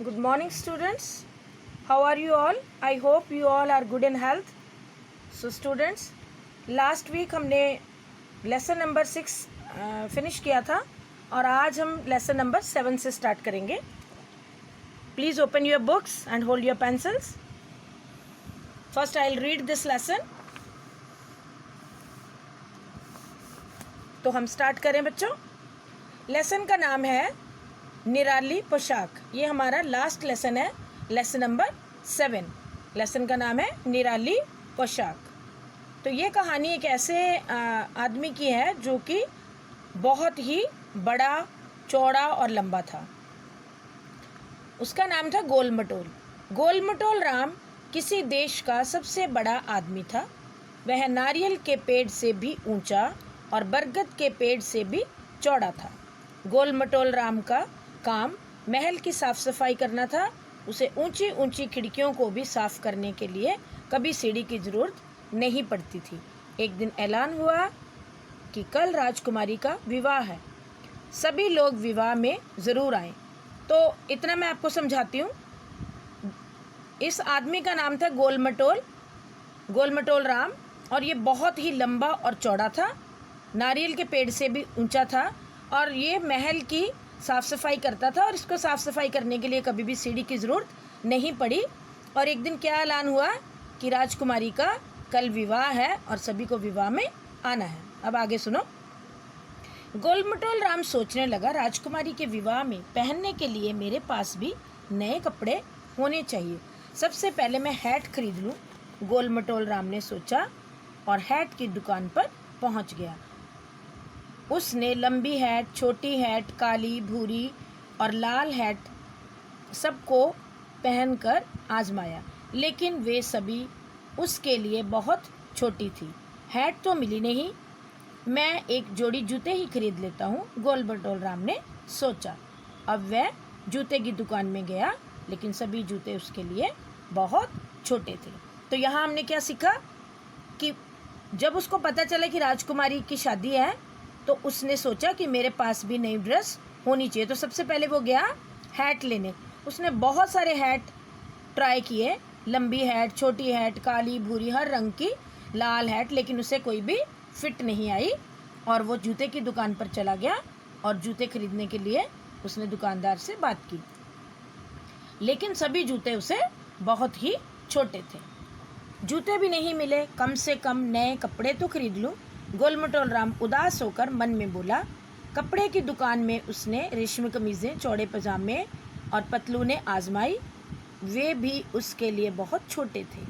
Good morning, students. How are you all? I hope you all are good in health. So, students, last week हमने lesson number 6 finish किया था और आज हम lesson number 7 से start करेंगे. Please open your books and hold your pencils. First, I'll read this lesson. तो हम स्टार्ट करें बच्चों. लेसन का नाम है निराली पोशाक. ये हमारा लास्ट लेसन है, लेसन नंबर 7. लेसन का नाम है निराली पोशाक. तो ये कहानी एक ऐसे आदमी की है जो कि बहुत ही बड़ा, चौड़ा और लंबा था. उसका नाम था गोल मटोल. गोल मटोल राम किसी देश का सबसे बड़ा आदमी था. वह नारियल के पेड़ से भी ऊंचा और बरगद के पेड़ से भी चौड़ा था. गोल मटोल राम का काम महल की साफ सफाई करना था. उसे ऊंची ऊंची खिड़कियों को भी साफ करने के लिए कभी सीढ़ी की ज़रूरत नहीं पड़ती थी. एक दिन ऐलान हुआ कि कल राजकुमारी का विवाह है, सभी लोग विवाह में ज़रूर आएं. तो इतना मैं आपको समझाती हूँ. इस आदमी का नाम था गोल मटोल राम और ये बहुत ही लंबा और चौड़ा था, नारियल के पेड़ से भी ऊंचा था और ये महल की साफ़ सफाई करता था और इसको साफ़ सफाई करने के लिए कभी भी सीढ़ी की ज़रूरत नहीं पड़ी. और एक दिन क्या ऐलान हुआ कि राजकुमारी का कल विवाह है और सभी को विवाह में आना है. अब आगे सुनो. गोलमटोल राम सोचने लगा, राजकुमारी के विवाह में पहनने के लिए मेरे पास भी नए कपड़े होने चाहिए. सबसे पहले मैं हैट खरीद लूँ. गोलमटोल राम ने सोचा और हैट की दुकान पर पहुँच गया. उसने लंबी हैट, छोटी हैट, काली, भूरी और लाल हैट सबको पहनकर आजमाया, लेकिन वे सभी उसके लिए बहुत छोटी थी. हैट तो मिली नहीं. मैं एक जोड़ी जूते ही खरीद लेता हूँ, गोलमटोल राम ने सोचा. अब वह जूते की दुकान में गया, लेकिन सभी जूते उसके लिए बहुत छोटे थे. तो यहाँ हमने क्या सीखा कि जब उसको पता चला कि राजकुमारी की शादी है तो उसने सोचा कि मेरे पास भी नई ड्रेस होनी चाहिए. तो सबसे पहले वो गया हैट लेने. उसने बहुत सारे हैट ट्राई किए, लंबी हैट, छोटी हैट, काली, भूरी, हर रंग की, लाल हैट, लेकिन उसे कोई भी फिट नहीं आई. और वो जूते की दुकान पर चला गया और जूते खरीदने के लिए उसने दुकानदार से बात की, लेकिन सभी जूते उसे बहुत ही छोटे थे. जूते भी नहीं मिले, कम से कम नए कपड़े तो खरीद लूँ. गोलमटोल राम उदास होकर मन में बोला. कपड़े की दुकान में उसने रेशमी कमीज़ें, चौड़े पजामे और पतलूनें आजमाई. वे भी उसके लिए बहुत छोटे थे.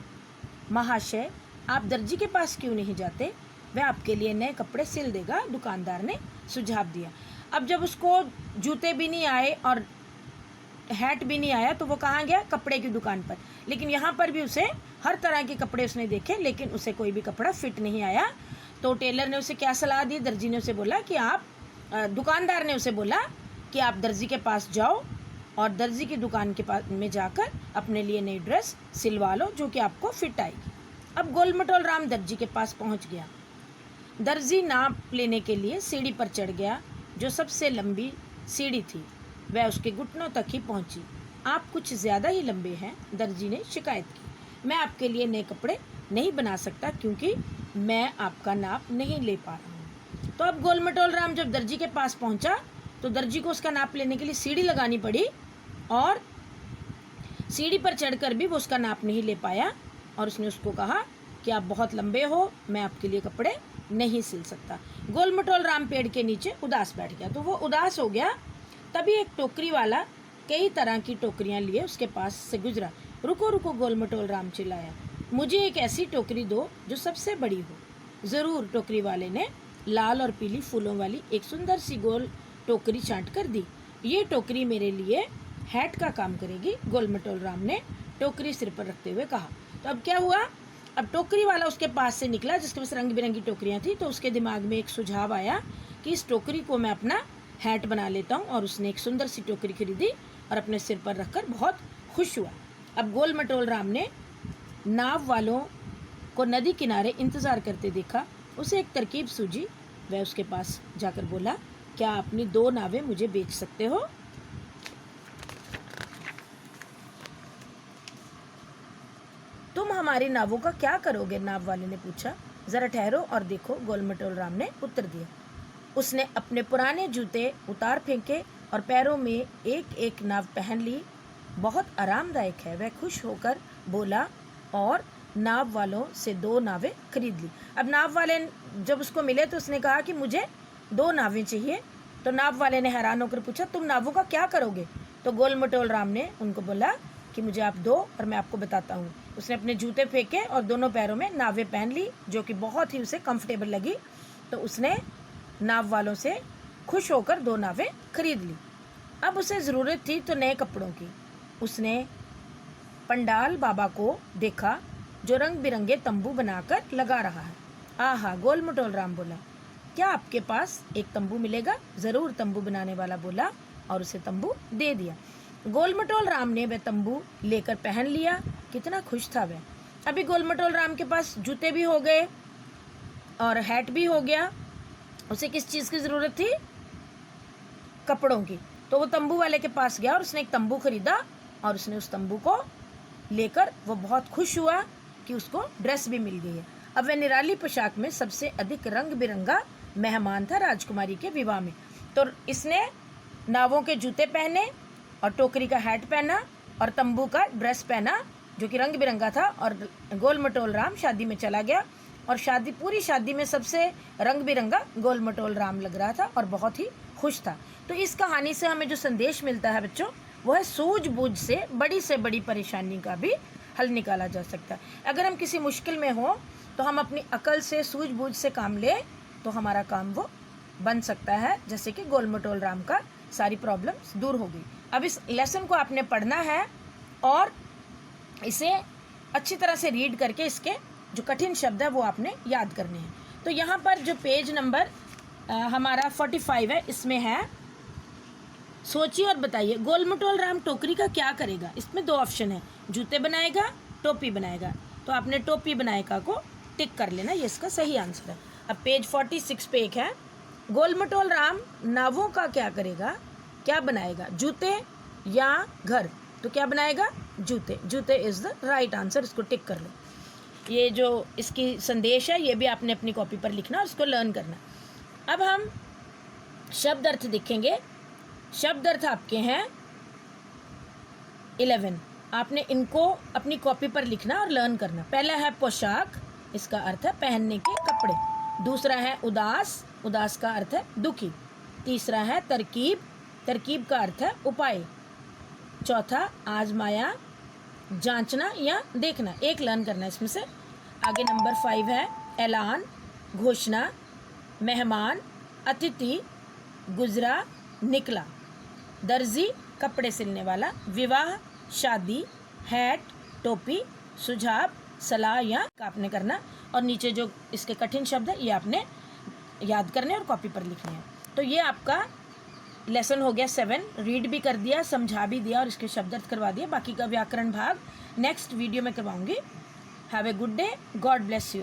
महाशय, आप दर्जी के पास क्यों नहीं जाते? वह आपके लिए नए कपड़े सिल देगा, दुकानदार ने सुझाव दिया. अब जब उसको जूते भी नहीं आए और हैट भी नहीं आया तो वो कहाँ गया? कपड़े की दुकान पर. लेकिन यहाँ पर भी उसे हर तरह के कपड़े उसने देखे, लेकिन उसे कोई भी कपड़ा फिट नहीं आया. तो टेलर ने उसे क्या सलाह दी? दर्जी ने उसे बोला कि दुकानदार ने उसे बोला कि आप दर्जी के पास जाओ और दर्जी की दुकान के पास में जाकर अपने लिए नई ड्रेस सिलवा लो जो कि आपको फिट आएगी. अब गोलमटोल राम दर्जी के पास पहुंच गया. दर्जी नाप लेने के लिए सीढ़ी पर चढ़ गया, जो सबसे लंबी सीढ़ी थी. वह उसके घुटनों तक ही पहुंची. आप कुछ ज़्यादा ही लंबे हैं, दर्जी ने शिकायत की. मैं आपके लिए नए कपड़े नहीं बना सकता क्योंकि मैं आपका नाप नहीं ले पा रहा हूँ. तो अब गोलमटोल राम जब दर्जी के पास पहुंचा तो दर्जी को उसका नाप लेने के लिए सीढ़ी लगानी पड़ी और सीढ़ी पर चढ़कर भी वो उसका नाप नहीं ले पाया. और उसने उसको कहा कि आप बहुत लंबे हो, मैं आपके लिए कपड़े नहीं सिल सकता. गोलमटोल राम पेड़ के नीचे उदास बैठ गया. तो वो उदास हो गया. तभी एक टोकरी वाला कई तरह की टोकरियाँ लिए उसके पास से गुजरा. रुको रुको, गोलमटोल राम चिल्लाया, मुझे एक ऐसी टोकरी दो जो सबसे बड़ी हो. ज़रूर, टोकरी वाले ने लाल और पीली फूलों वाली एक सुंदर सी गोल टोकरी छांट कर दी. ये टोकरी मेरे लिए हैट का काम करेगी, गोलमटोल राम ने टोकरी सिर पर रखते हुए कहा. तो अब क्या हुआ? अब टोकरी वाला उसके पास से निकला जिसके पास रंग बिरंगी टोकरियाँ थी. तो उसके दिमाग में एक सुझाव आया कि इस टोकरी को मैं अपना हैट बना लेता हूँ. और उसने एक सुंदर सी टोकरी खरीदी और अपने सिर पर रखकर बहुत खुश हुआ. अब गोलमटोल राम ने नाव वालों को नदी किनारे इंतज़ार करते देखा. उसे एक तरकीब सूझी. वह उसके पास जाकर बोला, क्या अपनी 2 नावें मुझे बेच सकते हो? तुम हमारी नावों का क्या करोगे? नाव वाले ने पूछा। ज़रा ठहरो और देखो, गोल मटोल राम ने उत्तर दिया। उसने अपने पुराने जूते उतार फेंके और पैरों में एक एक नाव पहन ली। बहुत आरामदायक है, वह खुश होकर बोला और नाव वालों से 2 नावें खरीद ली। अब नाव वाले जब उसको मिले तो उसने कहा कि मुझे 2 नावें चाहिए। तो नाव वाले ने हैरान होकर पूछा, तुम नावों का क्या करोगे? तो गोल मटोल राम ने उनको बोला कि मुझे आप दो और मैं आपको बताता हूँ। उसने अपने जूते फेंके और दोनों पैरों में नावें पहन ली, जो कि बहुत ही उसे कंफर्टेबल लगी। तो उसने नाव वालों से खुश होकर 2 नावें खरीद ली। अब उसे ज़रूरत थी तो नए कपड़ों की। उसने पंडाल बाबा को देखा जो रंग बिरंगे तंबू बनाकर लगा रहा है। आहा, गोल मटोल राम बोला, क्या आपके पास एक तंबू मिलेगा? ज़रूर, तंबू बनाने वाला बोला और उसे तंबू दे दिया। गोल मटोल राम ने वह तंबू लेकर पहन लिया। कितना खुश था वह। अभी गोल मटोल राम के पास जूते भी हो गए और हैट भी हो गया। उसे किस चीज़ की ज़रूरत थी? कपड़ों की। तो वो तंबू वाले के पास गया और उसने एक तंबू खरीदा और उसने उस तंबू को लेकर वो बहुत खुश हुआ कि उसको ड्रेस भी मिल गई है। अब वह निराली पोशाक में सबसे अधिक रंग बिरंगा मेहमान था राजकुमारी के विवाह में। तो इसने नावों के जूते पहने और टोकरी का हैट पहना और तंबू का ड्रेस पहना जो कि रंग बिरंगा था, और गोल मटोल राम शादी में चला गया। और पूरी शादी में सबसे रंग बिरंगा गोल मटोल राम लग रहा था और बहुत ही खुश था। तो इस कहानी से हमें जो संदेश मिलता है बच्चों, वो है सूझबूझ से बड़ी परेशानी का भी हल निकाला जा सकता है। अगर हम किसी मुश्किल में हो तो हम अपनी अकल से सूझबूझ से काम लें तो हमारा काम वो बन सकता है। जैसे कि गोल मटोल राम का सारी प्रॉब्लम्स दूर हो गई। अब इस लेसन को आपने पढ़ना है और इसे अच्छी तरह से रीड करके इसके जो कठिन शब्द है वो आपने याद करने हैं। तो यहाँ पर जो पेज नंबर हमारा 45 है, इसमें है सोचिए और बताइए गोल मटोल राम टोकरी का क्या करेगा। इसमें 2 ऑप्शन है, जूते बनाएगा, टोपी बनाएगा। तो आपने टोपी बनाएगा को टिक कर लेना, ये इसका सही आंसर है। अब पेज 46 पे एक है, गोल मटोल राम नावों का क्या करेगा, क्या बनाएगा, जूते या घर? तो क्या बनाएगा? जूते। जूते इज़ द राइट आंसर, इसको टिक कर लो। ये जो इसकी संदेश है ये भी आपने अपनी कॉपी पर लिखना और उसको लर्न करना। अब हम शब्द अर्थ देखेंगे। शब्द अर्थ आपके हैं 11। आपने इनको अपनी कॉपी पर लिखना और लर्न करना। पहला है पोशाक, इसका अर्थ है पहनने के कपड़े। दूसरा है उदास, उदास का अर्थ है दुखी। तीसरा है तरकीब, तरकीब का अर्थ है उपाय। चौथा आजमाया, जांचना या देखना। एक लर्न करना इसमें से। आगे नंबर 5 है ऐलान, घोषणा, मेहमान, अतिथि, गुजरा, निकला। दर्जी, कपड़े सिलने वाला। विवाह, शादी। हैट, टोपी। सुझाव, सलाह या आपने करना। और नीचे जो इसके कठिन शब्द है ये आपने याद करने और कॉपी पर लिखने हैं। तो ये आपका लेसन हो गया 7। रीड भी कर दिया, समझा भी दिया और इसके शब्द अर्थ करवा दिया। बाकी का व्याकरण भाग नेक्स्ट वीडियो में करवाऊंगी। Have a good day, God bless you.